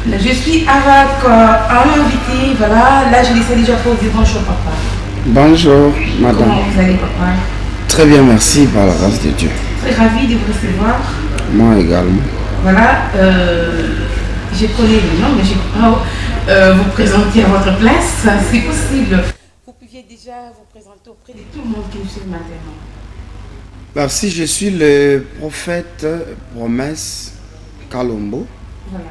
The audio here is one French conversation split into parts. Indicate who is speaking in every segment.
Speaker 1: Je suis avec un invité, voilà. Là, je laisse déjà pour dire bonjour, papa.
Speaker 2: Bonjour, madame.
Speaker 1: Comment vous allez, papa?
Speaker 2: Très bien, merci par la grâce de Dieu.
Speaker 1: Très ravie de vous recevoir.
Speaker 2: Moi également.
Speaker 1: Voilà, je connais le nom, mais je ne peux pas vous présenter à votre place. C'est possible. Vous pouviez déjà vous présenter auprès de tout le monde qui nous suit maintenant.
Speaker 2: Merci, je suis le prophète Promesse Kalombo.
Speaker 1: Voilà.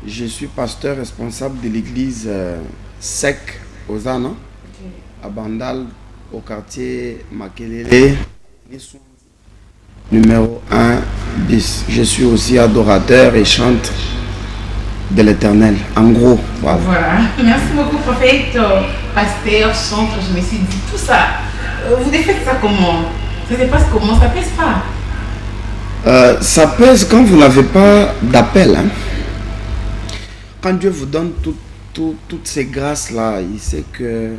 Speaker 2: Je suis pasteur responsable de l'église SEC Ozana, à Bandal, au quartier Makelele, numéro 1 bis. Je suis aussi adorateur et chante de l'Éternel. En gros, voilà.
Speaker 1: Voilà. Merci beaucoup, prophète, pasteur, chantre. Je me suis dit tout ça. Vous faites ça comment? Ça se passe comment? Ça pèse pas?
Speaker 2: Ça pèse quand vous n'avez pas d'appel. Hein. Quand Dieu vous donne toutes ces grâces-là, il sait que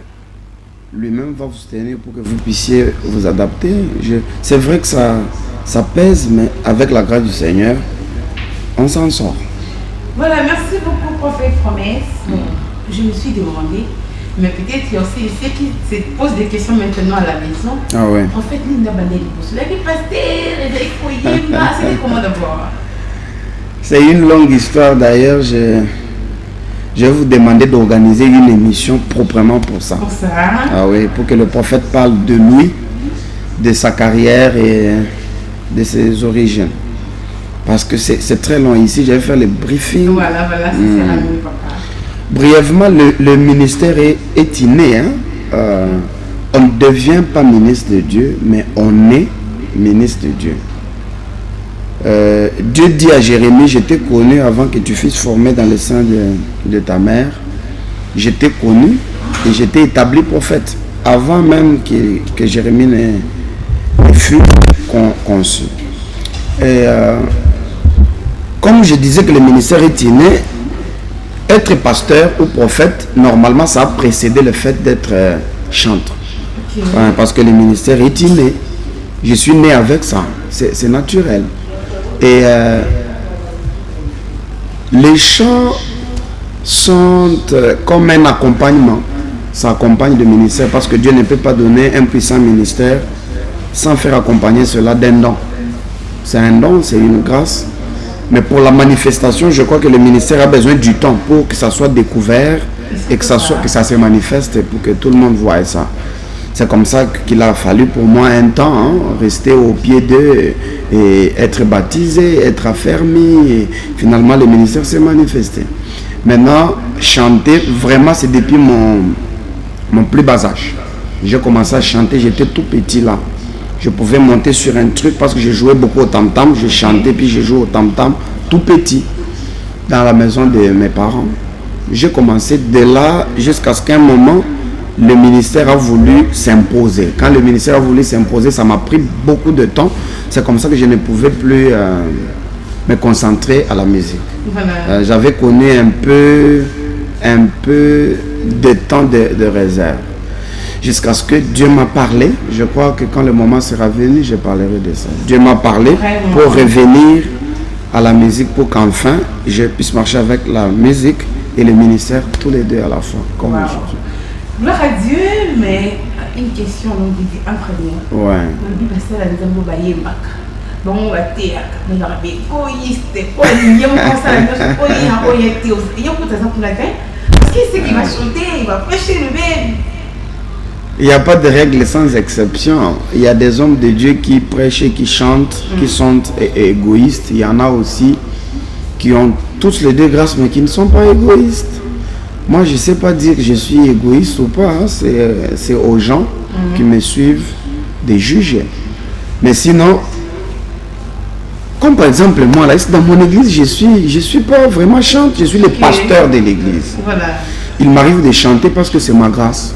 Speaker 2: lui-même va vous soutenir pour que vous puissiez vous adapter. C'est vrai que ça pèse, mais avec la grâce du Seigneur, on s'en sort.
Speaker 1: Voilà, merci beaucoup, prophète Promesse. Je me suis demandé, mais peut-être il y a aussi ceux qui se posent des questions maintenant à la maison.
Speaker 2: Ah ouais.
Speaker 1: En fait, Linda Bandel, c'était comment d'abord?
Speaker 2: C'est une longue histoire d'ailleurs. Je vais vous demander d'organiser une émission proprement pour ça.
Speaker 1: Pour ça?
Speaker 2: Ah oui, pour que le prophète parle de lui, de sa carrière et de ses origines. Parce que c'est très long ici, je vais faire le briefing.
Speaker 1: Voilà, c'est la même, papa.
Speaker 2: Brièvement, le ministère est inné. Hein? On ne devient pas ministre de Dieu, mais on est ministre de Dieu. Dieu dit à Jérémie, je t'ai connu avant que tu fusses formé dans le sein de ta mère. Je t'ai connu et je t'ai établi prophète avant même que Jérémie ne fût conçu. Et comme je disais que le ministère est inné, être pasteur ou prophète, normalement ça a précédé le fait d'être chanteur. Okay. Ouais, parce que le ministère est inné. Je suis né avec ça, c'est naturel. Et les chants sont comme un accompagnement. Ça accompagne le ministère parce que Dieu ne peut pas donner un puissant ministère sans faire accompagner cela d'un don. C'est un don, c'est une grâce. Mais pour la manifestation, je crois que le ministère a besoin du temps pour que ça soit découvert et que ça se manifeste pour que tout le monde voie ça. C'est comme ça qu'il a fallu pour moi un temps, hein, rester au pied d'eux et être baptisé, être affermi. Et finalement, le ministère s'est manifesté. Maintenant, chanter, vraiment, c'est depuis mon plus bas âge. J'ai commencé à chanter, j'étais tout petit là. Je pouvais monter sur un truc parce que je jouais beaucoup au tam-tam. Je chantais puis je jouais au tam-tam tout petit dans la maison de mes parents. J'ai commencé de là jusqu'à ce qu'un moment, le ministère a voulu s'imposer. Quand le ministère a voulu s'imposer, ça m'a pris beaucoup de temps. C'est comme ça que je ne pouvais plus me concentrer à la musique. Voilà. J'avais connu un peu de temps de réserve. Jusqu'à ce que Dieu m'a parlé. Je crois que quand le moment sera venu, je parlerai de ça. Dieu m'a parlé pour revenir à la musique, pour qu'enfin, je puisse marcher avec la musique et le ministère, tous les deux à la fois, comme aujourd'hui.
Speaker 1: Gloire à Dieu, mais une question, on dit en premier.
Speaker 2: Ouais.
Speaker 1: On dit parce que la deuxième mot baillé bac. Bon, on va dire, mais il y a des égoïstes, il y a un conseil, il y a un pour la fin. Parce qu'il sait qu'il va chanter, il va prêcher le même.
Speaker 2: Il n'y a pas de règle sans exception. Il y a des hommes de Dieu qui prêchent et qui chantent, qui sont égoïstes. Il y en a aussi qui ont tous les deux grâces, mais qui ne sont pas égoïstes. Moi, je ne sais pas dire que je suis égoïste ou pas. Hein. C'est aux gens qui me suivent de juger. Mais sinon, comme par exemple, moi, là, dans mon église, je suis pas vraiment chante. Je suis le pasteur de l'église.
Speaker 1: Voilà.
Speaker 2: Il m'arrive de chanter parce que c'est ma grâce.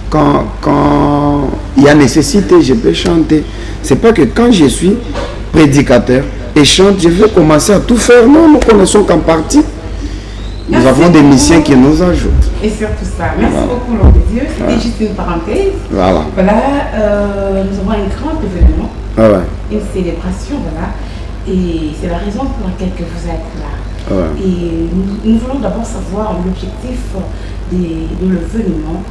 Speaker 2: Quand il y a nécessité, je peux chanter. C'est pas que quand je suis prédicateur et chante, je vais commencer à tout faire. Non, nous connaissons qu'en partie. Nous avons des missions qui nous ajoutent.
Speaker 1: Et surtout ça. Merci beaucoup, l'homme de Dieu. C'était juste une parenthèse.
Speaker 2: Voilà.
Speaker 1: Voilà, nous avons un grand événement.
Speaker 2: Ouais.
Speaker 1: Une célébration, voilà. Et c'est la raison pour laquelle vous êtes là. Et nous voulons d'abord savoir l'objectif de l'événement.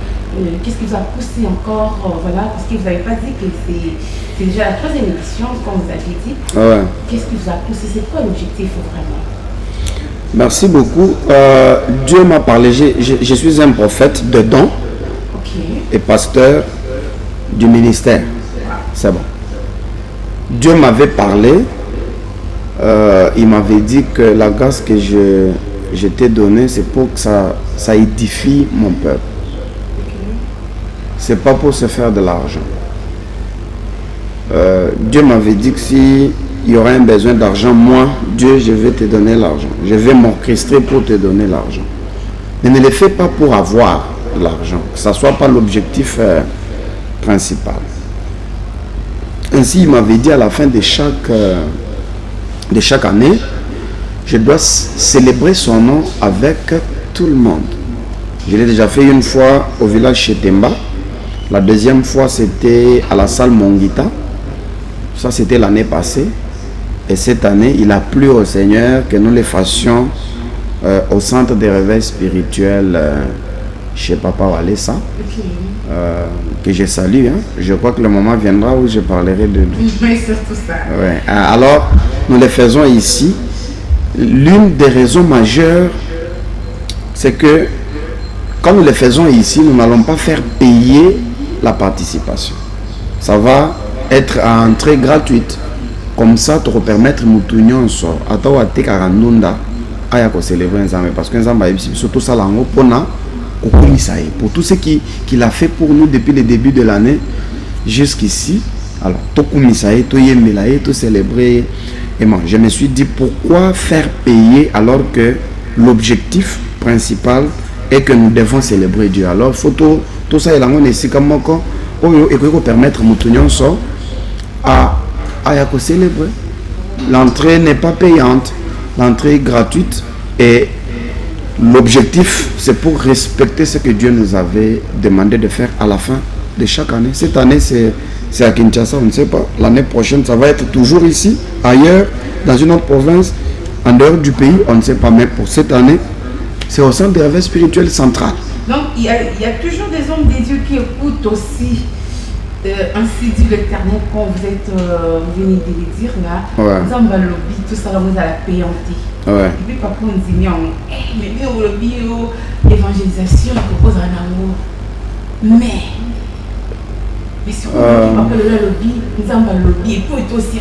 Speaker 1: Qu'est-ce qui vous a poussé encore, voilà, parce que vous n'avez pas dit que c'est déjà la 3e édition, comme vous avez dit. Qu'est-ce qui vous a poussé? C'est quoi l'objectif vraiment?
Speaker 2: Merci beaucoup. Dieu m'a parlé. Je suis un prophète de dons et pasteur du ministère. C'est bon. Dieu m'avait parlé. Il m'avait dit que la grâce que je t'ai donnée, c'est pour que ça édifie mon peuple. C'est pas pour se faire de l'argent. Dieu m'avait dit que si il y aurait un besoin d'argent, moi, Dieu, je vais te donner l'argent. Je vais m'orchestrer pour te donner l'argent. Mais ne le fais pas pour avoir de l'argent, que ça ne soit pas l'objectif principal. Ainsi, il m'avait dit à la fin de chaque année, je dois célébrer son nom avec tout le monde. Je l'ai déjà fait une fois au village Chetemba. La deuxième fois, c'était à la salle Mongita. Ça, c'était l'année passée. Et cette année, il a plu au Seigneur que nous les fassions au centre de réveil spirituel chez Papa Walesa, que je salue. Je crois que le moment viendra où je parlerai de lui.
Speaker 1: Mais surtout ça.
Speaker 2: Ouais. Alors, nous les faisons ici. L'une des raisons majeures, c'est que quand nous les faisons ici, nous n'allons pas faire payer la participation. Ça va être à entrée gratuite. Comme ça, te permettre de sort. Attends, tu as célébrer Nzambe parce que Nzambe surtout ça pour tout ce qu'il a fait pour nous depuis le début de l'année jusqu'ici. Alors, tout célébrer. Et moi, je me suis dit pourquoi faire payer alors que l'objectif principal est que nous devons célébrer Dieu. Alors, faut tout ça, il a ici comme moi, et que permettre à célébrer. L'entrée n'est pas payante, l'entrée est gratuite et l'objectif c'est pour respecter ce que Dieu nous avait demandé de faire à la fin de chaque année. Cette année c'est à Kinshasa, on ne sait pas. L'année prochaine ça va être toujours ici, ailleurs, dans une autre province, en dehors du pays, on ne sait pas. Mais pour cette année, c'est au centre de réveil spirituel central.
Speaker 1: Donc il y a toujours des hommes des dieux qui écoutent aussi. Ainsi dit l'Éternel, quand vous êtes venu de le dire là, vous avez le lobby, tout ça là, vous allez payer. Et puis papa on dit mais le lobby, l'évangélisation, on propose un amour. Mais surtout, papa le lobby, nous avons le lobby, et puis aussi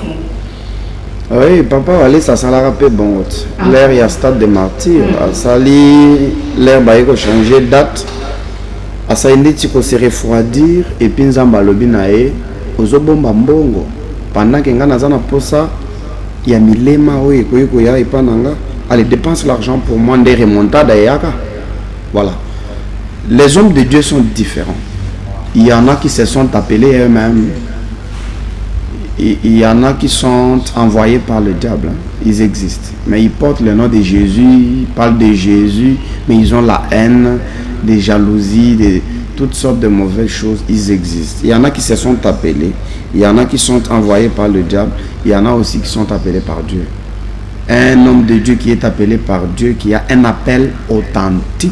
Speaker 2: oui, papa allez ça s'en la rappelle bon. L'air il y a stade de martyr, ça l'air va changer date. Asa indeti ko se refroidir et puis nzamba lobi nae ozobomba mbongo pendant que ngana zana posa ya milema oye ko ya ipananga allez dépense l'argent pour moi des remontades yaka. Voilà. Les hommes de Dieu sont différents. Il y en a qui se sont appelés eux-mêmes. Il y en a qui sont envoyés par le diable. Ils existent. Mais ils portent le nom de Jésus, ils parlent de Jésus, mais ils ont la haine, des jalousies, de toutes sortes de mauvaises choses. Ils existent. Il y en a qui se sont appelés. Il y en a qui sont envoyés par le diable. Il y en a aussi qui sont appelés par Dieu. Un homme de Dieu qui est appelé par Dieu, qui a un appel authentique,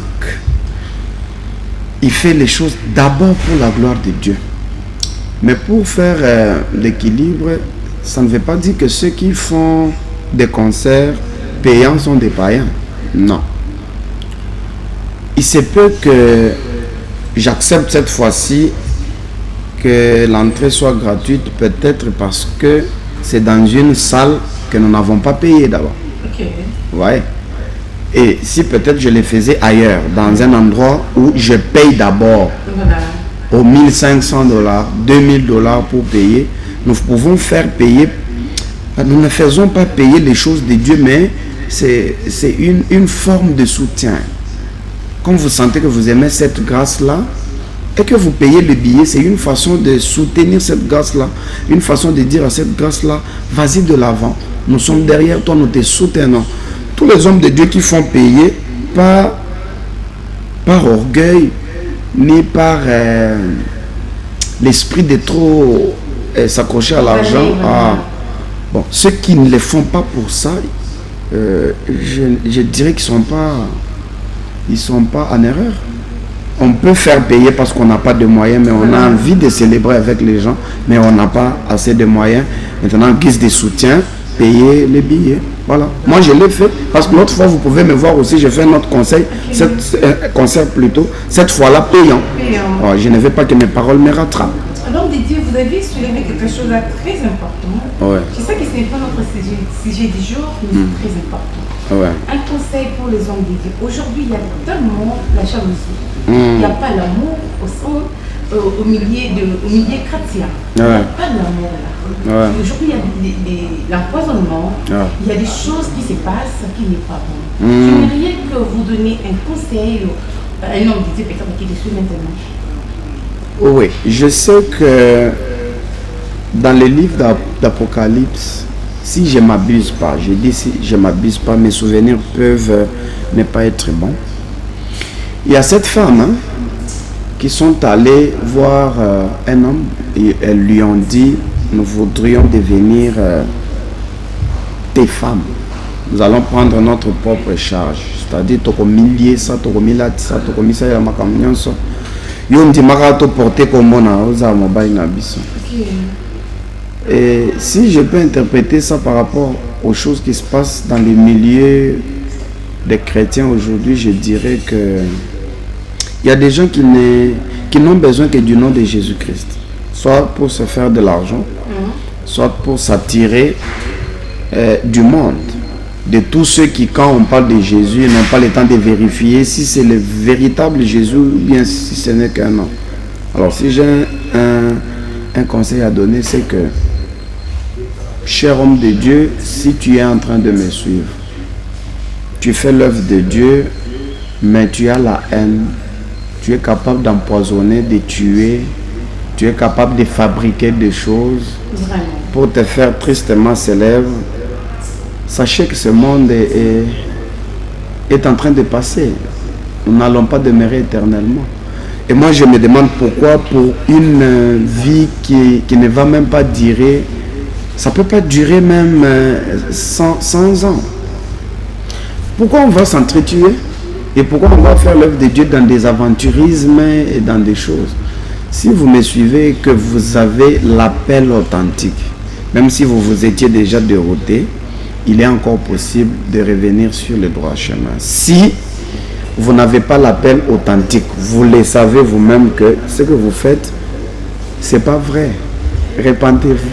Speaker 2: il fait les choses d'abord pour la gloire de Dieu. Mais pour faire l'équilibre, ça ne veut pas dire que ceux qui font des concerts payants sont des païens. Non. Il se peut que j'accepte cette fois-ci que l'entrée soit gratuite, peut-être parce que c'est dans une salle que nous n'avons pas payé d'abord. Ouais. Et si peut-être je le faisais ailleurs, dans un endroit où je paye d'abord aux $1500, $2000 pour payer, nous pouvons faire payer. Nous ne faisons pas payer les choses de Dieu, mais c'est une forme de soutien. Quand vous sentez que vous aimez cette grâce-là et que vous payez le billet, c'est une façon de soutenir cette grâce-là, une façon de dire à cette grâce-là, vas-y de l'avant, nous sommes derrière toi, nous te soutenons. Tous les hommes de Dieu qui font payer par orgueil, ni par l'esprit de trop s'accrocher à l'argent. Bon, ceux qui ne le font pas pour ça, je dirais qu'ils sont pas en erreur. On peut faire payer parce qu'on n'a pas de moyens, mais on a envie de célébrer avec les gens, mais on n'a pas assez de moyens. Maintenant, en guise de soutien, payer les billets. Voilà. Moi, je l'ai fait parce que l'autre fois, vous pouvez me voir aussi, j'ai fait un autre concert plutôt, cette fois-là payant. Alors, je ne veux pas que mes paroles me rattrapent.
Speaker 1: Donc, Didier, vous avez soulevé quelque chose de très important.
Speaker 2: Ouais.
Speaker 1: C'est ça qui ce n'est pas notre sujet du jour, mais c'est très important.
Speaker 2: Ouais.
Speaker 1: Un conseil pour les hommes dédiés. Aujourd'hui, il y a tellement la jalousie. Il n'y a pas l'amour au milieu chrétien. Il n'y a pas l'amour là. Aujourd'hui, il y a l'empoisonnement. Il y a des choses qui se passent qui n'est pas bon. J'aimerais que vous donniez un conseil à un homme dédié peut-être qui le suit maintenant.
Speaker 2: Oui, je sais que dans les livres d'Apocalypse, si je ne m'abuse pas, je dis si je ne m'abuse pas, mes souvenirs peuvent ne pas être bons. Il y a cette femme qui sont allées voir un homme et elles lui ont dit, nous voudrions devenir tes femmes. Nous allons prendre notre propre charge. C'est-à-dire, tu as millier ça, tu as mis là, ça, tu as mis ça, il y a ma camion, ça. Et si je peux interpréter ça par rapport aux choses qui se passent dans les milieux des chrétiens aujourd'hui, je dirais que il y a des gens qui n'ont besoin que du nom de Jésus-Christ, soit pour se faire de l'argent, soit pour s'attirer du monde, de tous ceux qui, quand on parle de Jésus, n'ont pas le temps de vérifier si c'est le véritable Jésus ou bien si ce n'est qu'un nom. Alors si j'ai un conseil à donner, c'est que, cher homme de Dieu, si tu es en train de me suivre, tu fais l'œuvre de Dieu, mais tu as la haine, tu es capable d'empoisonner, de tuer, tu es capable de fabriquer des choses pour te faire tristement célèbre. Sachez que ce monde est en train de passer. Nous n'allons pas demeurer éternellement. Et moi, je me demande pourquoi, pour une vie qui ne va même pas durer, ça ne peut pas durer même 100 ans. Pourquoi on va s'entretuer? Et pourquoi on va faire l'œuvre de Dieu dans des aventurismes et dans des choses? Si vous me suivez, que vous avez l'appel authentique, même si vous vous étiez déjà dérouté, il est encore possible de revenir sur le droit chemin. Si vous n'avez pas l'appel authentique, vous le savez vous-même que ce que vous faites, c'est pas vrai. Répentez-vous.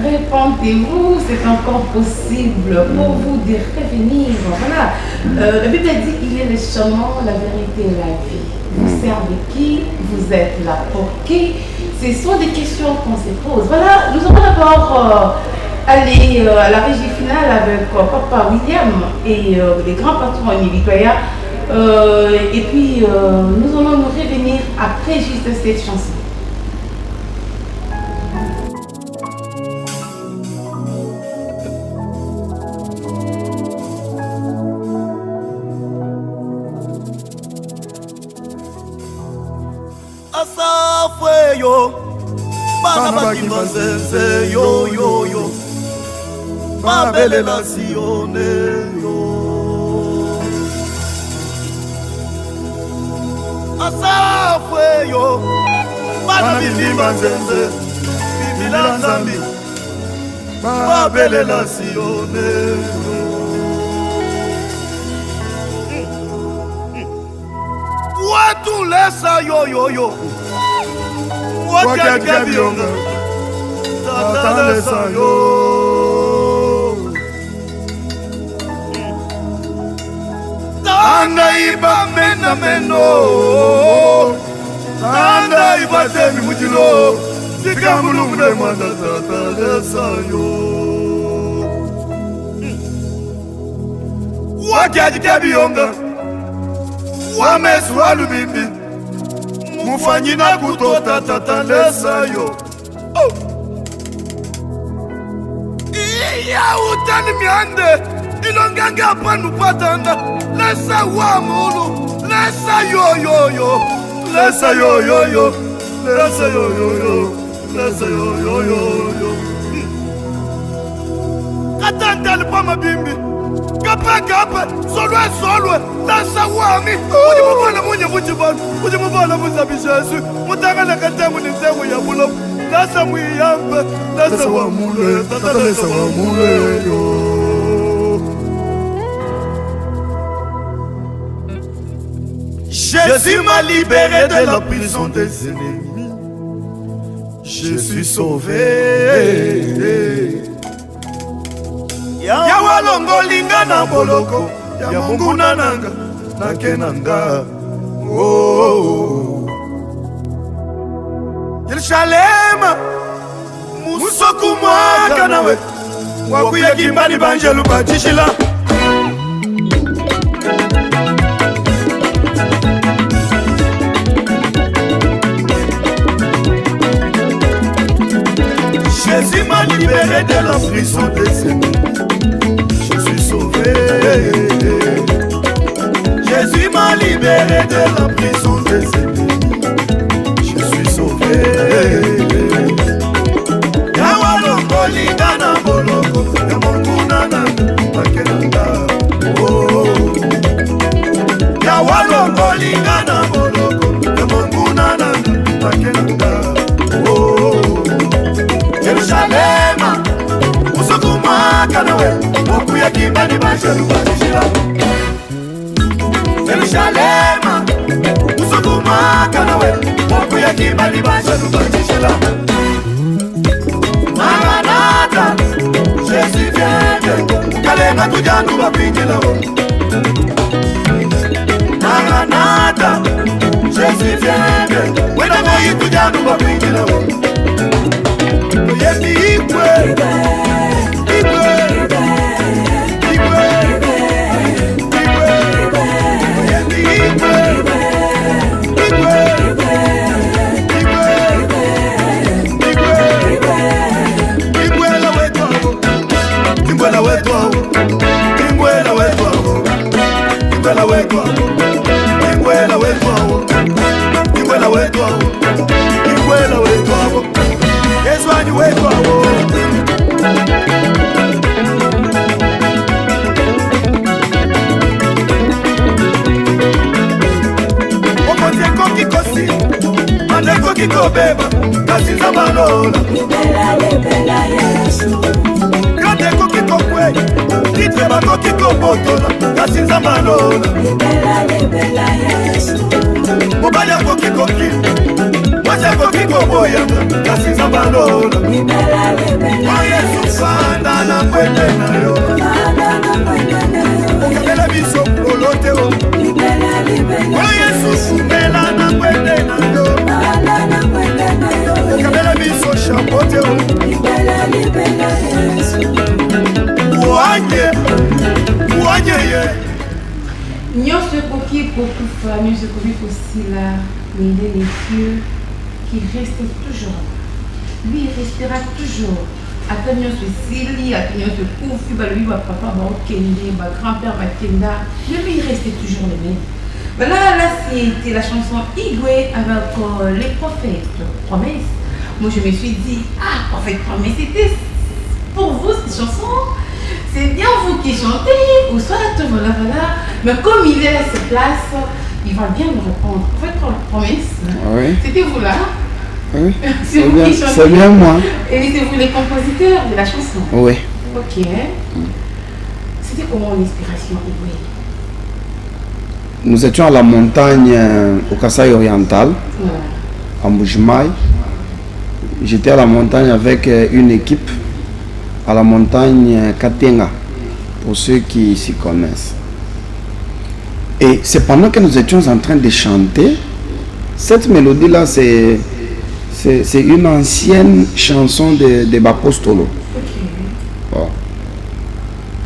Speaker 1: Répentez-vous, c'est encore possible pour vous de revenir. Voilà. La Bible dit qu'il est le chemin, la vérité et la vie. Vous servez qui? Vous êtes là pour qui? Ce sont des questions qu'on se pose. Voilà, nous allons d'abord aller à la régie finale avec Papa William et les grands patrons en Victoria. Et puis, nous allons nous revenir après juste cette chanson.
Speaker 3: Asafwe yo, bana bakimba zenze yo yo yo, mabele la sione yo. Asafwe yo, bana bimba zenze, bibila nzambi, mabele la sione yo. Watu lesa yo yo yo, wakia bionga, tata lesa yo. Tanda iba mena meno, tanda iba temi mutilo, sika mulumde manda tata lesa yo. Wakia bionga, wamesu walubimbi, mufanyina kutota tata lesa yo. Iya utani miande, ilonganga panu patanda, lesa wa mulu, lesa yo yo yo, lesa yo yo yo, lesa yo yo yo, lesa yo yo yo yo. Katanda lipama bimbi, Kapa, solwe, lasa wami. Munye mujibana, uje mubana muzabi Jésus. Mutanga na katemu ni mtego ya bulo. Lasa mwiyambe, lasa wamule, tata lasa wamule yo. Jésus m'a libéré de la prison des ennemis. Je suis sauvé. Yawa longolinga na boloko ya Mungu nananga nakenanga. Oh, Yerusalem musoku mwaka nawe wakuya kimbani banjelu bajishila. Jésus m'a libéré de la prison des ennemis. Je suis sauvé. Jésus m'a libéré de la prison des ennemis. Je suis sauvé. Yawalongo lingana boloko yamongunana makenanga. Oh, yawalongo lingana boloko yamongunana makenanga. Oh, Yerusalem, usukuma kanawe, wakuya kimbani banjelu bajishila. Yerusalem, usukuma kanawe, wakuya kimbani banjelu bajishila. Maranatha, Jésus vient, kalenga tujandu bapinjila. Maranatha, Jésus vient, wena moyi tujandu bapinjila. Beba, kasi za malola. Libela Yesu. Kate kokiko kwe, kitre bako kiko botola, kasi za malola. Libela Yesu. Mubaya kokiko ki, wacha kokiko boya, kasi za malola. Libela Yesu fanda na kwende na yo. Ukabela biso olote o. Libela Yesu fumela na kwende na yo. Kabela biso chapote o. Libela Yesu. Ouanye ye.
Speaker 1: Nyonso koki kokufa, nyonso koki kosila, mais il est les cieux qui restent toujours. Lui, il restera toujours. Ata nyonso esili, ata nyonso kufi, balobi ba papa ba okende, ba grand-père ba kenda, lui, il restait toujours le même. Voilà, là c'était la chanson Igwe avec les prophètes Promesse. Moi je me suis dit, ah, prophète Promesse, c'était pour vous cette chanson. C'est bien vous qui chantez, ou soit voilà. Mais comme il est à cette place, il va bien me répondre. Prophète Promesse, oui. C'était vous là?
Speaker 2: Oui,
Speaker 1: c'est vous qui chantez.
Speaker 2: C'est bien moi.
Speaker 1: Et c'est vous les compositeurs de la chanson?
Speaker 2: Oui.
Speaker 1: Ok. C'était comment l'inspiration Igwe?
Speaker 2: Nous étions à la montagne au Kasaï oriental, à Mbujimaï. J'étais à la montagne avec une équipe à la montagne Katenga, pour ceux qui s'y connaissent. Et c'est pendant que nous étions en train de chanter, cette mélodie-là, c'est une ancienne chanson de Bapostolo. Bon.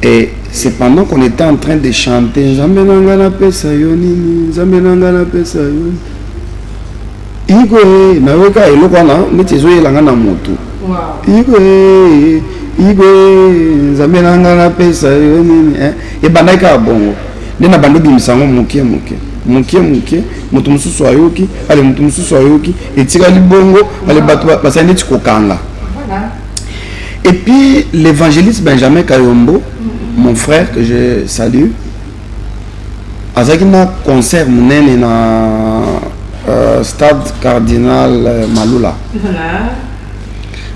Speaker 2: Et c'est pendant qu'on était en train de chanter Zamenangana pesa yonini, Zamenangana pesa yoni. Igwe, naweka elokwana, mitizo yelanga na moto. Igwe, Zamenangana pesa yonini. Et banaika bongo. Nena bandobi misango mukie. Mutu mususu ayoki, ale mutu mususu ayoki, etika libongo, ale batu basandi tikokanga. Voilà. Et puis l'évangéliste Benjamin Kayombo mon frère que je salue, azaki na concert munene na stade cardinal Malula.
Speaker 1: Voilà.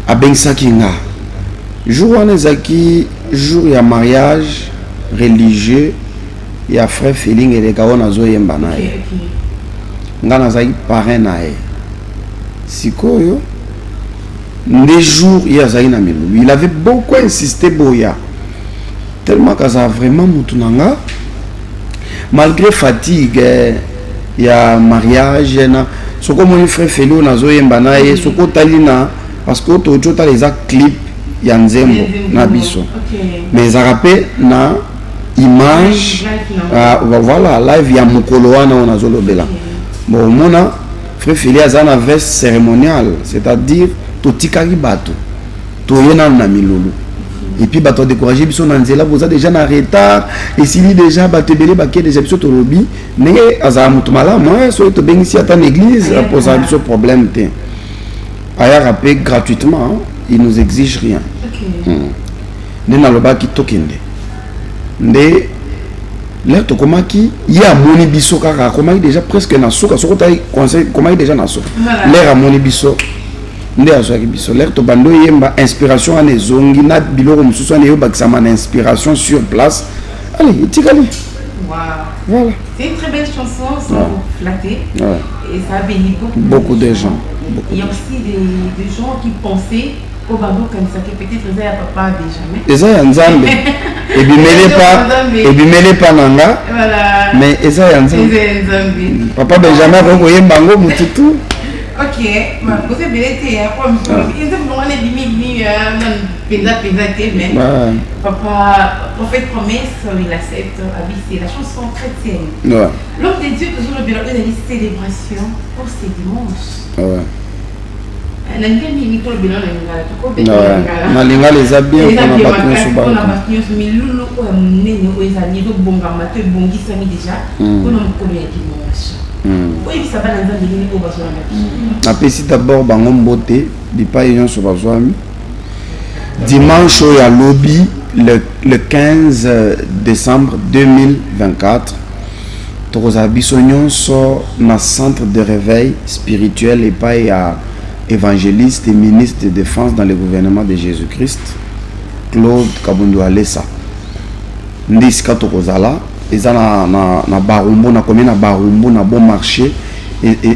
Speaker 2: Abengisaki nga. Jour wana ezaki jour ya mariage religieux ya frère Feeling eleka wana azoyemba na ye. Nga nazaki parrain na ye. Sikoyo nde jour ye azali na milulu. Il avait beaucoup insisté boya. Tellement qu'aza vraiment mutu na nga. Malgré fatigue il y a mariage na soko mon frère Felo nazoyemba na ye soko talina parce que to ta les clip ya nzembo na biso mais ça rappelle na image voilà live ya mukolo wana on azolobela bon mona frère Felo azana veste cérémoniale c'est-à-dire to tikaki bato to yena na milulu. Et puis bato décourager biso na nzela boza déjà na retard et s'il déjà bato belé baké déjà biso to lobby mais aza mutu malamu so to bengisi ata l'église pour ça biso problème té aya rappelé gratuitement il nous exige rien ne na loba ki tokende nde là to komaki ya moni biso kaka komaki déjà presque na soka soko ta conseil komaki déjà na soka l'air moni biso nde azwaki biso l'air to bando yemba inspiration ane zongi na biloko mususu ane yobakisama na inspiration sur place. Allez, tikali.
Speaker 1: Wow.
Speaker 2: Voilà.
Speaker 1: C'est une très belle chanson, ça vous flatter. Et ça a béni
Speaker 2: beaucoup de gens.
Speaker 1: Il y a aussi des gens qui pensaient au bando comme ça, que peut-être ils avaient papa Benjamin.
Speaker 2: Ils avaient un Nzambe. Et puis mêlé pas nanga.
Speaker 1: Voilà.
Speaker 2: Mais ils avaient un Nzambe. Papa Benjamin, vous voyez Bango Mututu.
Speaker 1: Ok, vous avez été comme ça. Ils ont les limites, mais papa, prophète promesse, il accepte, c'est la chanson chrétienne. L'homme de Dieu, toujours le bilan de la célébration pour ces dimanches.
Speaker 2: nalinga les habits apesi d'abord bango mbote bipai nyonso bazwami dimanche oyo alobi le 15 décembre 2024 tokozala biso nyonso na centre de réveil spirituel epai ya évangéliste et ministre de défense dans le gouvernement de Jésus-Christ Claude Kabundu Alessa nde esika tokozala eza na barumbu na commune na barumbu na bon marché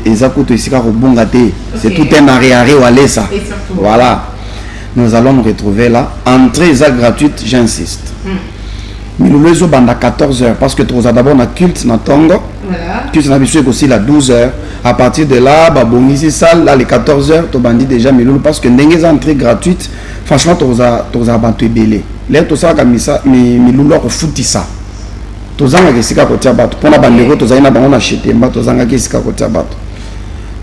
Speaker 2: eza kutu esika kobonga te c'est tout un arrière ou Alessa voilà nous allons nous retrouver là entrée eza gratuite j'insiste milulu ezobanda 14h parce que tokozala d'abord na culte na tongo culte na biso aussi à 12h à partir de là babongisi salle là les 14h tobandi déjà milulu parce que ndenge eza entrée gratuite franchement tokozala bato ebele lelo tosalaka milulu akofutisa tozangaki esika kotia bato mpona bandeko tozali na bango na chetemba tozangaki esika kotia bato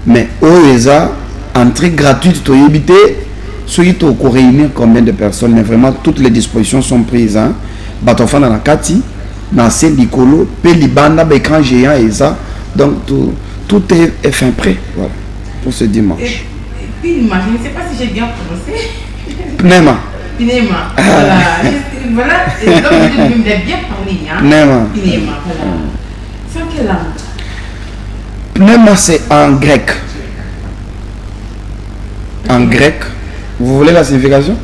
Speaker 2: mais oyo eza entrée gratuite toyebi te soki tokoréunir combien de personnes mais vraiment toutes les dispositions sont prises bato ofanda na kati na se likolo pe libanda baécran géant eza donc tout est fin prêt voilà, pour ce dimanche.
Speaker 1: Et puis je ne sais pas si j'ai bien prononcé.
Speaker 2: Pneuma.
Speaker 1: Voilà. Voilà. Et donc je me l'ai bien parlé.
Speaker 2: Pneuma.
Speaker 1: Voilà. C'est en quelle langue?
Speaker 2: Pneuma c'est en grec. En grec. Vous voulez la signification?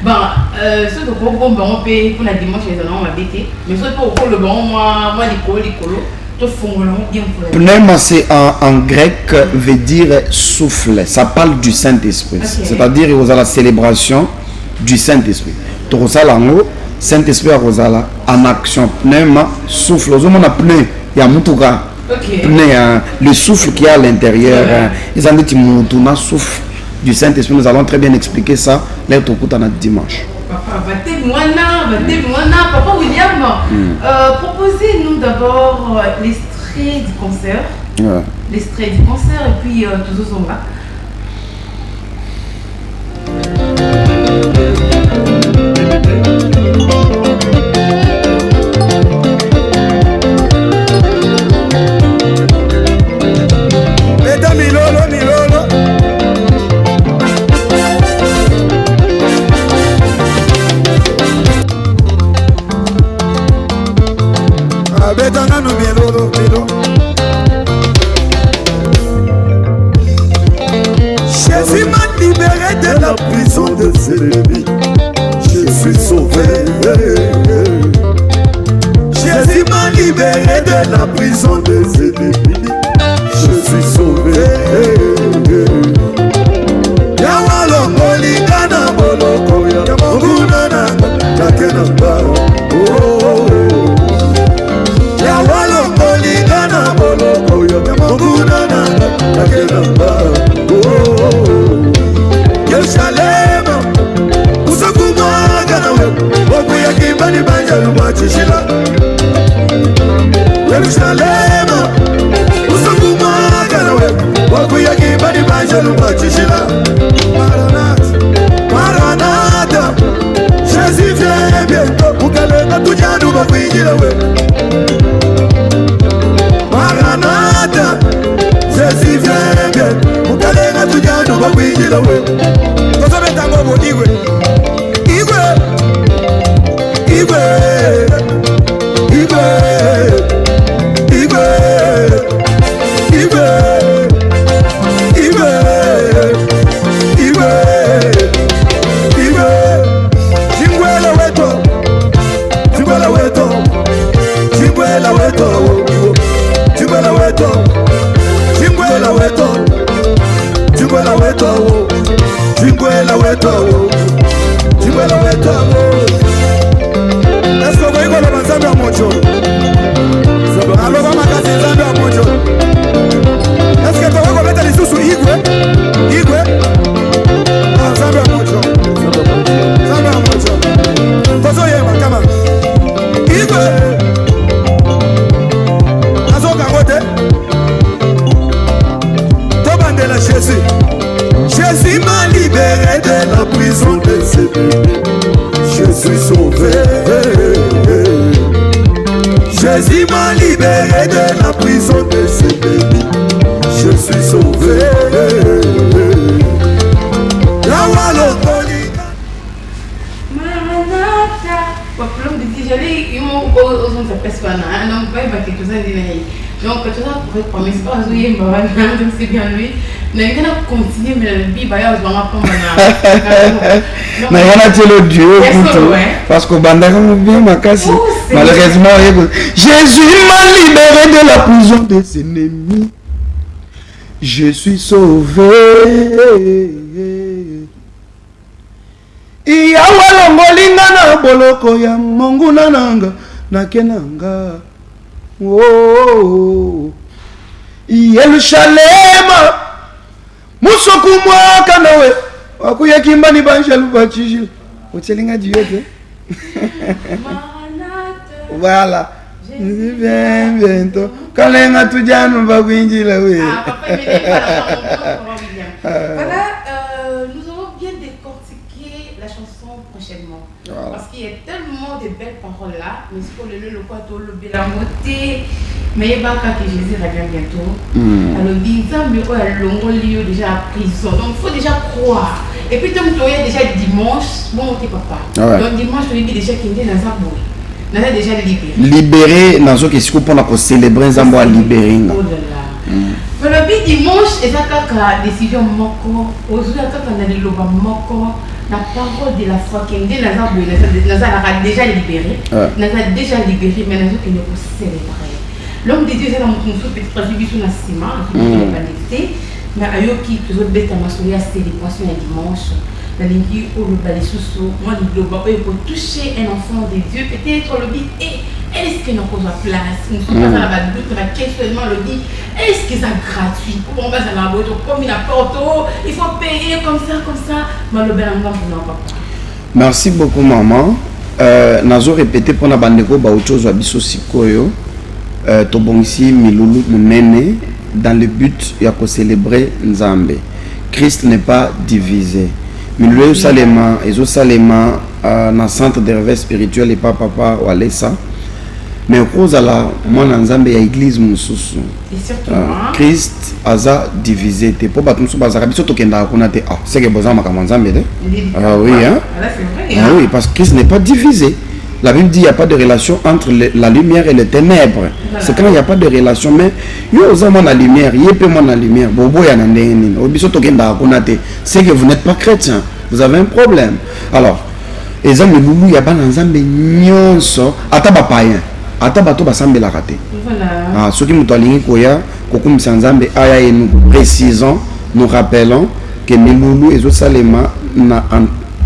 Speaker 1: Bon, ce que on paye pour la dimanche, on va bêter. Mais ce que le bon, moi, l'écolo.
Speaker 2: Pneuma c'est en grec veut dire souffle, ça parle du Saint-Esprit, c'est-à-dire il y a la célébration du Saint-Esprit. Tokosalango Saint-Esprit a en action pneuma souffle, on a pneu, il y a mutuka. Pneu, le souffle qui est à l'intérieur, ils ont dit mutuna souffle du Saint-Esprit. Nous allons très bien expliquer ça là au dimanche.
Speaker 1: Papa William, proposez-nous d'abord l'extrait du concert. L'extrait du concert et puis tous sont là.
Speaker 3: Jésus m'a libéré de la prison des ennemis. Je suis sauvé. Jésus m'a libéré de la prison des ennemis. Je suis sauvé. Yawalo molingana boloko ya monguna na kenamba. Yawalo molingana boloko ya monguna na kenamba. Yerusalem usakumwaga nawe okuya kimbani banja lumachishila. Yerusalem usakumwaga nawe okuya kimbani banja lumachishila. Maranatha, Maranatha, Jésus vient bientôt. Mukalenga tujanu bakwinjira we. Maranatha, Jésus vient bientôt. Mukalenga tujanu bakwinjira we. Tozobeta ngobo igwe. Igwe. Igwe. Igwe. Igwe. Igwe. Igwe. Igwe. Igwe. Jingwela weto. Jingwela weto. Jingwela weto. Jingwela weto. Jingwela weto. Jingwela weto. Jingwela weto. Jingwela weto. Let's go go na banzambe ya mocho. Alo mama kazi nzambe ya mocho. Let's go go beta lisusu igwe. Igwe. Nzambe ya mocho. Nzambe ya mocho. Tozo yema kama. Igwe. Azoka ngote. Tobandela Jésus. Jésus m'a libéré de la prison des ennemis. Je suis sauvé. Jésus m'a libéré de la prison des ennemis. Je suis sauvé.
Speaker 1: Maranatha. Problème de dire, j'allais, ils m'ont osé faire personne. Donc, pas quelque chose à dire. Donc, tu as pour mes pas jouer, c'est bien lui. Mais il a continué, mais le biba, il va m'apprendre.
Speaker 2: Mais on a dit le Dieu parce que Bandara bien ma casse. Malheureusement, Jésus m'a libéré de la prison des ennemis. Je suis sauvé. Iyawalo molinga na boloko ya monguna nanga na kenanga. Oh, Yerusalem musoku mwaka nawe wakuya kimbani banja lubachishila. Otelinga diyote. Voilà. Jésus vient bientôt. Kalenga tujanu bakwinjila we.
Speaker 1: Voilà, nous allons bien décortiquer la chanson prochainement. Voilà. Parce qu'il y a tellement de belles paroles là, mais c'est pour le quato, le bélamoté, mais il va que Jésus revient bientôt. Alors, Binzambi, il y a longo lieu déjà à prison, donc il faut déjà croire. Et puis, comme tu as déjà dimanche, bon, ok papa. Donc, dimanche, tu as déjà qu'il y a dans un bout. On a déjà libéré. Libéré,
Speaker 2: dans ce qui est pour célébrer Zambo à libérer.
Speaker 1: Oh là là. Mais le dimanche, et ça, la décision moko, aujourd'hui, quand on a le loba moko, la parole de la foi qui est déjà libéré, mais nous pour célébrer. L'homme de Dieu, c'est dans mon petit préjudice sur la ciment, mais ayoki, toujours bête à ma souris à célébration un dimanche. Dans les lieux où le balai sous moi, le papa, pour toucher un enfant de Dieu, peut-être le dit, est-ce que nous avons place? Nous ne sommes pas dans la doute, on a questionnement le dit, est-ce que c'est gratuit? Pour on va dans la boîte, comme il apporte, il faut payer comme ça, mais le bel enfant, non, papa.
Speaker 2: Merci beaucoup, maman. Nazo répété pour la bandeko, bah, autre chose, abisso sikoyo, tobongisi milulu munene, dans le but de célébrer Nzambe. Christ n'est pas divisé. Milulu salema, ezo salema, na centre de réveil spirituel et pas papa ou alessa. Mais cause à la moi Nzambe ya église mususu. Christ aza divisé. Te po batum so bazaka biso to kenda kuna te. C'est que bozama ka Nzambe de. Ah oui hein. Ah oui parce que Christ n'est pas divisé. La Bible dit qu'il n'y a pas de relation entre la lumière et les ténèbres. Voilà. C'est quand il n'y a pas de relation. Mais yo zama la lumière, yépe moi la lumière. Bobo ya nandeni. Obiso tokenda konate. C'est que vous n'êtes pas chrétien. Vous avez un problème. Alors, exemple loulou ya ba nzambe nyonso ata ba païen. Ata bato basambe la raté. Voilà. Ah, ceux qui muto alingi koya kokum nzambe aya et nous précisons, nous rappelons que Meloulou et Zosalema na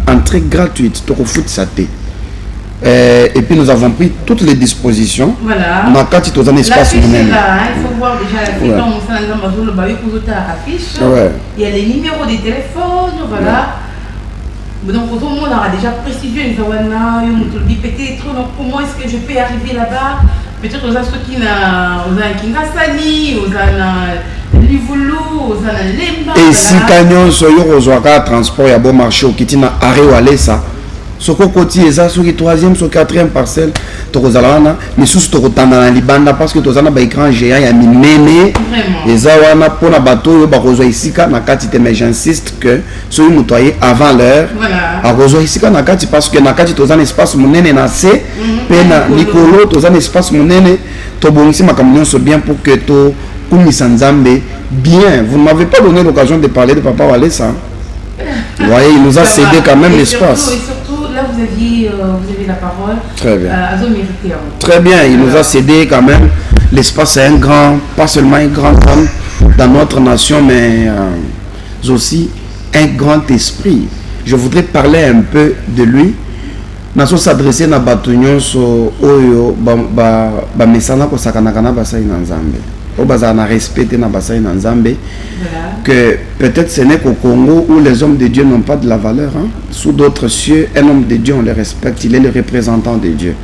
Speaker 2: entrée gratuite pour foot saté. Et puis nous avons pris toutes les dispositions. Voilà. On a quatre dans un espace
Speaker 1: là, il faut voir déjà la fiche. Ouais. Il y a les numéros des téléphones, voilà. Ouais. Donc tout le monde aura déjà précisé comment est-ce que je peux arriver là-bas. Peut-être aux ceux qui ont Kingasani, aux Livulu, aux Lemba.
Speaker 2: Et si Canyon soyo rozwaka transport ya bon marché au kitina arrêt ou aller ça. Soko koti eza sur 3e sur 4e parcelle tokozalana mais sous tokotanda na libanda parce que tozana ba écran géant ya minene eza wana pona bato yo ba kozwa isika na kati te mais j'insiste que soyo mutoyer avant l'heure a kozwa isika na kati parce que na kati tozana espace munene na se pena likolo tozana espace munene to bongisi makambo nyonso bien pour que to kumisa nzambe bien. Vous ne m'avez pas donné l'occasion de parler de Papa Walesa. Vous voyez, il nous a cédé quand même l'espace.
Speaker 1: Là, vous avez la parole.
Speaker 2: Très bien. Très bien, il nous a cédé quand même. L'espace est un grand, pas seulement un grand homme dans notre nation, mais aussi un grand esprit. Je voudrais parler un peu de lui. Nous sommes s'adresser à Batunion sur Oyo, Mesana, Kosakanakana, Basai Nanzambe. Obazana respecté na Basai Nanzambe. Que peut-être ce n'est qu'au Congo où les hommes de Dieu n'ont pas de la valeur. Hein. Sous d'autres cieux, un homme de Dieu, on le respecte. Il est le représentant de Dieu.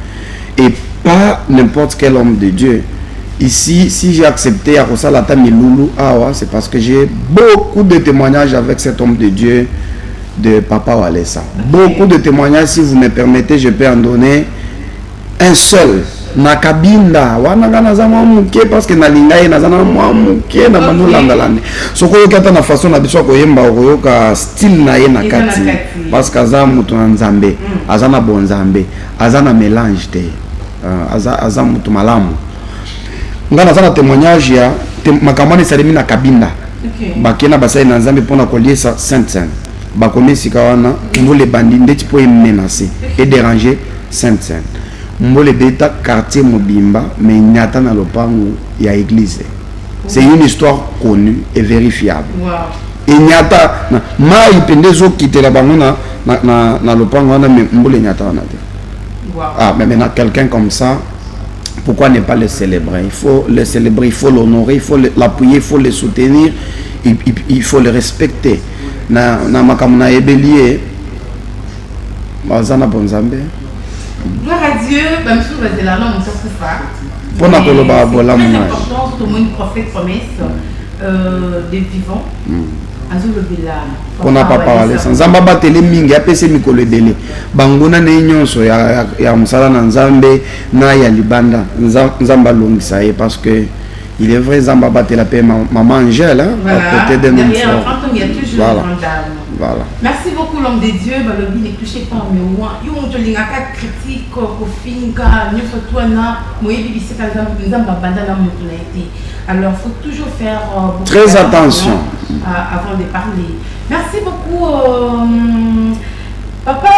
Speaker 2: Et pas n'importe quel homme de Dieu. Ici, si j'ai accepté Arosalata Miloulou, c'est parce que j'ai beaucoup de témoignages avec cet homme de Dieu, de Papa Walesa. Beaucoup de témoignages, si vous me permettez, je peux en donner un seul. Nakabinda wana kana za mwamuke parce que nalinga ina zana mwamuke na manulanda lande soko yokata na façon na biso ko yemba oyoka style na ye na kati parce que za mutu na nzambe azana bonzambe azana mélange te aza mutu malamu ngana zana témoignage ya makamani salimi na kabinda bakena basai na nzambe pona koliesa Sainte-Sainte bakomisi kawana ngole bandi ndeti po menacer et déranger Sainte-Sainte. Mbole beta quartier Mobimba mais nyata na lopango ya église. C'est une histoire connue et vérifiable. Wow. Et nyata ma ipendezo quitter la bango na lopango na mbole nyata na te. Wow. Ah mais maintenant quelqu'un comme ça, pourquoi ne pas le célébrer? Il faut le célébrer, il faut l'honorer, il faut l'appuyer, il faut le soutenir, il faut le respecter. Na makamuna ebelier bazana bonzambe.
Speaker 1: Gloire à Dieu, même si vous êtes là, on s'en fout pas.
Speaker 2: Pour la
Speaker 1: c'est très important, surtout une prophète promesse des vivants.
Speaker 2: Pour n'a pas parlé. Nzamba batele mingi apese mikolo dele. Bangona ne nyonso ya musala na nzambe na ya libanda. Nzamba longisa parce que il est vrai Nzamba batela pe maman Angèle à côté de nous. Voilà.
Speaker 1: Merci beaucoup l'homme de Dieu. Balobi ne touchez pas mais au moins. Yo on lingaka critique kofinga nyoso twana moyebi biseka Nzamba banda na mutu na été. Alors faut toujours faire
Speaker 2: très attention
Speaker 1: avant de parler. Merci beaucoup papa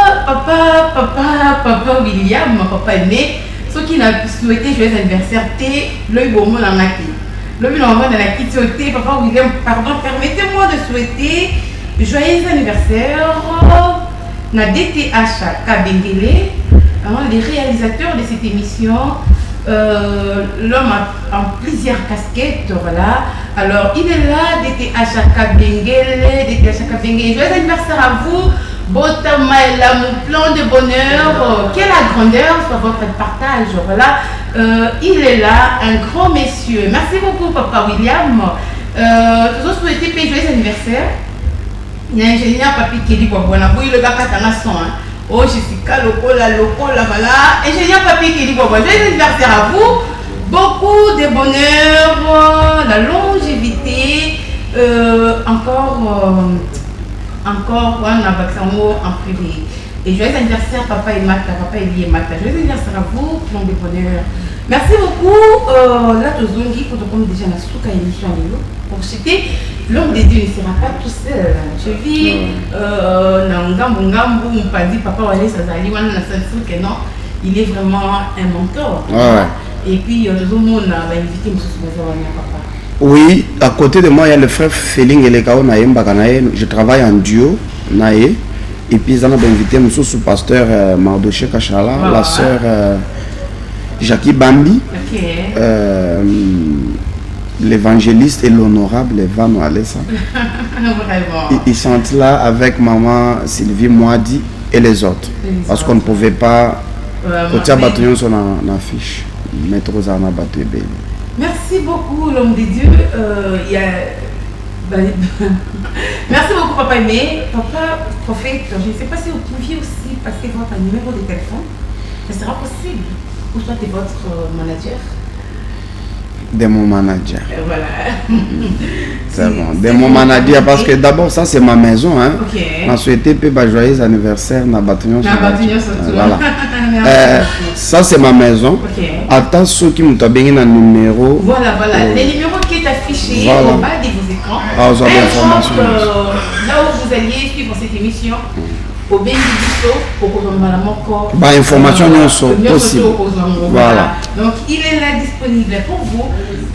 Speaker 1: William, papa aimé. Ceux qui n'ont souhaité joyeux anniversaire, l'œil bon mot dans la qui. L'œil bon mot dans la qui papa William, pardon, permettez-moi de souhaiter joyeux anniversaire na DTH Kabengele, les réalisateurs de cette émission. L'homme a plusieurs casquettes, voilà. Alors il est là, DTH Kabengele, joyeux anniversaire à vous. Botama et l'amour, plein de bonheur, quelle la grandeur sur votre partage, voilà. Il est là, un grand monsieur. Merci beaucoup Papa William. Nous avons souhaité payer joyeux anniversaire. Il y a un ingénieur Papi qui dit bon, il le gars qui a son. Oh Jessica, locola, voilà. Ingénieur Papi qui dit bon, joyeux anniversaire à vous. Beaucoup de bonheur, la longévité, encore on a vaccin en privé. Et joyeux anniversaire papa et Martha, papa Eli et Martha. Joyeux anniversaire à vous, plein de bonheur. Merci beaucoup. Là, Tozongi, pour te prendre déjà la souka émission à l'élo. Pour citer, l'homme des dieux ne sera pas tout seul. Je vis, Nangambu, on pas dit papa Wale Sazali, on a que non, il est vraiment un mentor. Et puis, tout le monde va inviter M. Soubazawani, papa.
Speaker 2: Oui, à côté de moi, il y a le frère Féling et Lekao Naïm Bakanaï. Je travaille en duo, Naïe. Et puis, ils ont invité M. Sous-pasteur Mardoché Kachala, la sœur Jackie Bambi, l'évangéliste et l'honorable Evan Alessa. Ils sont là avec maman Sylvie Moadi et les autres. Parce qu'on ne pouvait pas. Côté bataillon sur la fiche. Mettre aux armes à battre.
Speaker 1: Merci beaucoup, l'homme de Dieu. Merci beaucoup, papa aimé. Papa, prophète, je ne sais pas si vous pouviez aussi passer votre numéro de téléphone. Ce sera possible. Ou soit de votre manager.
Speaker 2: De mon manager.
Speaker 1: Voilà.
Speaker 2: C'est bon. De mon manager, parce que d'abord, ça c'est ma maison. Hein. On a souhaité un joyeux anniversaire dans la bataillon. Voilà. Ça c'est ma maison. Attends ceux qui m'ont bien un numéro.
Speaker 1: Voilà, voilà. Les numéros qui est affiché au bas de vos écrans.
Speaker 2: Ah, vous avez l'information.
Speaker 1: Là où vous alliez suivre cette émission. Au bénéfice, au
Speaker 2: information possible.
Speaker 1: Voilà. Donc il est là disponible pour vous.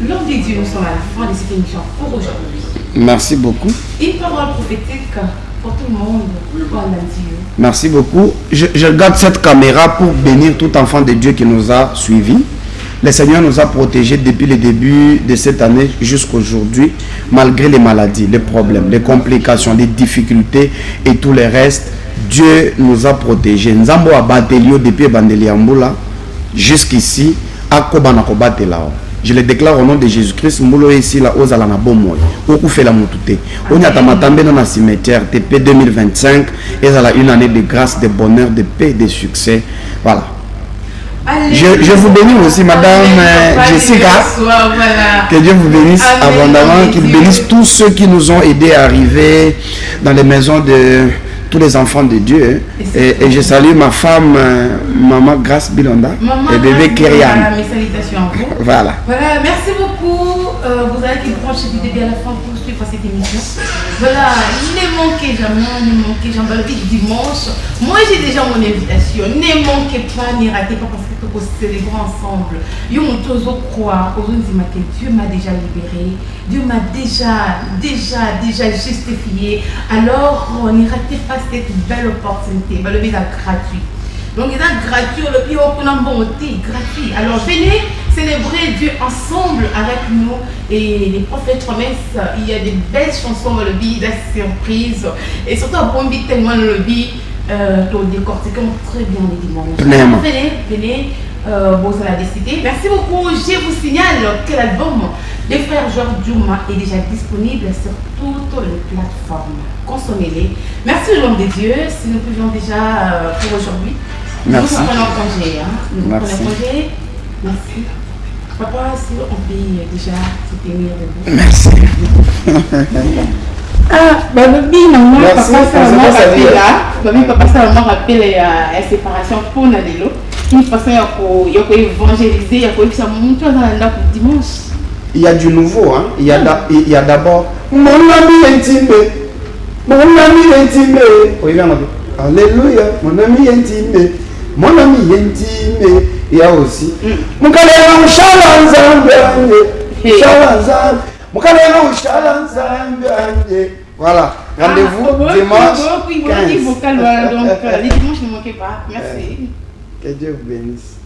Speaker 1: L'homme de Dieu, nous sommes à la fin de cette émission pour aujourd'hui.
Speaker 2: Merci beaucoup.
Speaker 1: Une parole prophétique pour tout le monde. Voilà Dieu.
Speaker 2: Merci beaucoup. Je garde cette caméra pour bénir tout enfant de Dieu qui nous a suivis. Le Seigneur nous a protégés depuis le début de cette année jusqu'à aujourd'hui, malgré les maladies, les problèmes, les complications, les difficultés et tout le reste. Dieu nous a protégés. Nous avons abattu depuis Bandeliamboula jusqu'ici à Kobanakobate-là. Je le déclare au nom de Jésus-Christ. Moulo ici là aux alana bomoy. Oku fait la moutouté. On y a tamatambe dans la cimetière TP 2025. Et ça a une année de grâce, de bonheur, de paix, de succès. Voilà. Je vous bénis aussi, Madame Jessica. Que Dieu vous bénisse abondamment, qu'il bénisse tous ceux qui nous ont aidés à arriver dans les maisons de tous les enfants de Dieu. Et je salue ma femme, Maman Grace Bilonda et bébé Kyrian.
Speaker 1: Mes salutations à vous.
Speaker 2: Voilà.
Speaker 1: Voilà, merci beaucoup. Vous avez été branchés du début à la fin pour suivre cette émission. Voilà, ne manquez jamais le dimanche. Moi j'ai déjà mon invitation. Ne manquez pas, ne ratez pas parce que nous célébrons ensemble. Nous devons croire que Dieu m'a déjà libéré. Dieu m'a déjà justifié. Alors, ne ratez pas cette belle opportunité. Le visa gratuit. Donc, il est gratuit, le plus haut qu'on a bonté, gratuit. Alors, venez célébrer Dieu ensemble avec nous. Et les prophètes promesses, il y a des belles chansons dans le billet, des surprises. Et surtout, on peut tellement le billet, pour décortiquer très bien les dimanches. Venez. Vous allez décider. Merci beaucoup. Je vous signale que l'album des frères Georges Djouma est déjà disponible sur toutes les plateformes. Consommez-les. Merci l'homme de Dieu. Si nous pouvions déjà pour aujourd'hui.
Speaker 2: Merci.
Speaker 1: Nous prenons congé. Nous prenons congé. Merci. Papa, si on peut déjà se tenir debout.
Speaker 2: Merci.
Speaker 1: Papa, ça m'a rappelé la séparation pour Nadelo. Une façon de évangéliser, de dimanche.
Speaker 2: Il y a du nouveau, hein? Il y a d'abord mon ami intime. Oui, bien, alléluia, mon ami intime. Mon ami intime. Il y a aussi voilà, rendez-vous dimanche 15.
Speaker 1: Donc, les dimanches ne manquez pas. Merci.
Speaker 2: Que Dieu vous bénisse.